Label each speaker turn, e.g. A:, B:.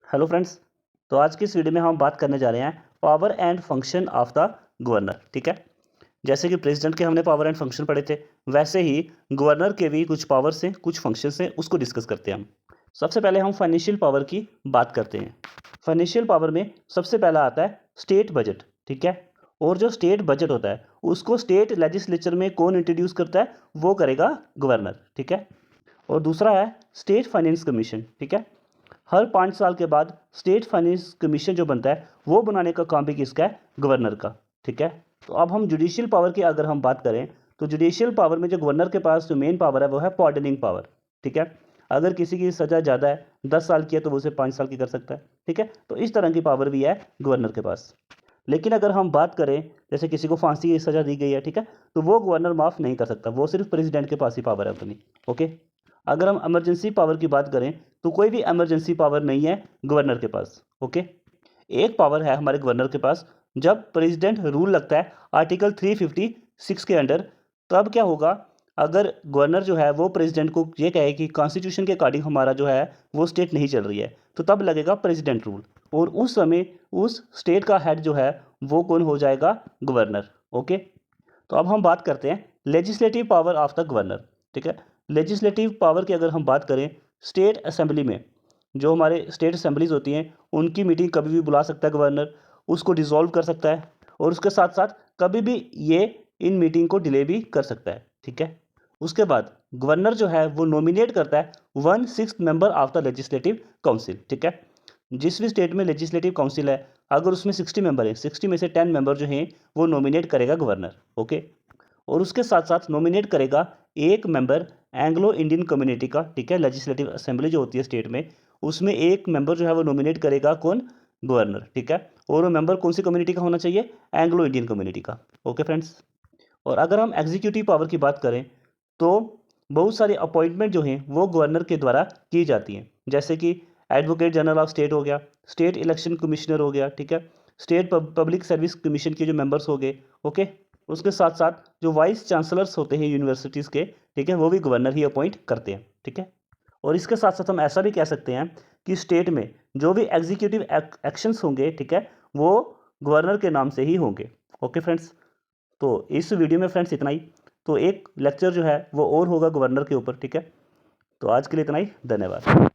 A: Hello friends. तो आज की इस वीडियो में हम बात करने जा रहे हैं power and function of the governor. ठीक है, जैसे कि प्रेसिडेंट के हमने पावर एंड फंक्शन पढ़े थे, वैसे ही गवर्नर के भी कुछ पावर्स हैं, कुछ फंक्शंस हैं, उसको डिस्कस करते हैं हम। सबसे पहले हम फाइनेंशियल पावर की बात करते हैं। फाइनेंशियल पावर में सबसे पहला आता है स्टेट बजट। ठीक है, और जो स्टेट बजट होता है उसको स्टेट लेजिस्लेचर में कौन इंट्रोड्यूस करता है, वो करेगा गवर्नर। ठीक है, और दूसरा है स्टेट फाइनेंस कमीशन। ठीक है, हर 5 साल के बाद स्टेट फाइनेंस कमीशन जो बनता है वो बनाने का काम भी किसका है, गवर्नर का। ठीक है, तो अब हम जुडिशियल पावर की अगर हम बात करें तो जुडिशियल पावर में जो गवर्नर के पास जो मेन पावर है वो है पार्डनिंग पावर। ठीक है, अगर किसी की सज़ा ज़्यादा है, 10 साल की है, तो वो उसे 5 साल की कर सकता है। ठीक है, तो इस तरह की पावर भी है गवर्नर के पास। लेकिन अगर हम बात करें जैसे किसी को फांसी की सज़ा दी गई है, ठीक है, तो वो गवर्नर माफ़ नहीं कर सकता, वो सिर्फ प्रेसिडेंट के पास ही पावर है अपनी। ओके, अगर हम इमरजेंसी पावर की बात करें तो कोई भी इमरजेंसी पावर नहीं है गवर्नर के पास। ओके, एक पावर है हमारे गवर्नर के पास, जब प्रेसिडेंट रूल लगता है आर्टिकल 356 के अंडर, तब क्या होगा, अगर गवर्नर जो है वो प्रेसिडेंट को ये कहे कि कॉन्स्टिट्यूशन के अकॉर्डिंग हमारा जो है वो स्टेट नहीं चल रही है, तो तब लगेगा प्रेसिडेंट रूल, और उस समय उस स्टेट का हेड जो है वो कौन हो जाएगा, गवर्नर। ओके, तो अब हम बात करते हैं legislative power of the governor. ठीक है, लेजिस्लेटिव पावर की अगर हम बात करें, स्टेट असेंबली में जो हमारे स्टेट असेंबलीज होती हैं उनकी मीटिंग कभी भी बुला सकता है गवर्नर, उसको डिसॉल्व कर सकता है, और उसके साथ साथ कभी भी ये इन मीटिंग को डिले भी कर सकता है। ठीक है, उसके बाद गवर्नर जो है वो नॉमिनेट करता है 1/6 member of the legislative council. ठीक है, जिस भी स्टेट में लेजिस्लेटिव काउंसिल है, अगर उसमें 60 मेंबर हैं, 60 में से 10 मेंबर जो हैं वो नॉमिनेट करेगा गवर्नर। ओके, और उसके साथ साथ नॉमिनेट करेगा एक मेंबर एंग्लो इंडियन कम्युनिटी का। ठीक है, लेजिस्लेटिव असेंबली जो होती है स्टेट में, उसमें एक मेंबर जो है वो नॉमिनेट करेगा कौन, गवर्नर। ठीक है, और वो मेंबर कौन सी कम्युनिटी का होना चाहिए, एंग्लो इंडियन कम्युनिटी का। ओके फ्रेंड्स, और अगर हम एग्जीक्यूटिव पावर की बात करें तो बहुत सारी अपॉइंटमेंट जो हैं वो गवर्नर के द्वारा की जाती हैं, जैसे कि एडवोकेट जनरल ऑफ स्टेट हो गया, स्टेट इलेक्शन कमिश्नर हो गया। ठीक है, स्टेट पब्लिक सर्विस कमीशन के जो मेंबर्स हो गए। ओके, उसके साथ साथ जो वाइस चांसलर्स होते हैं यूनिवर्सिटीज़ के, ठीक है, वो भी गवर्नर ही अपॉइंट करते हैं। ठीक है, और इसके साथ साथ हम ऐसा भी कह सकते हैं कि स्टेट में जो भी एग्जीक्यूटिव एक्शंस होंगे, ठीक है, वो गवर्नर के नाम से ही होंगे। ओके फ्रेंड्स, तो इस वीडियो में फ्रेंड्स इतना ही। तो एक लेक्चर जो है वो और होगा गवर्नर के ऊपर। ठीक है, तो आज के लिए इतना ही, धन्यवाद।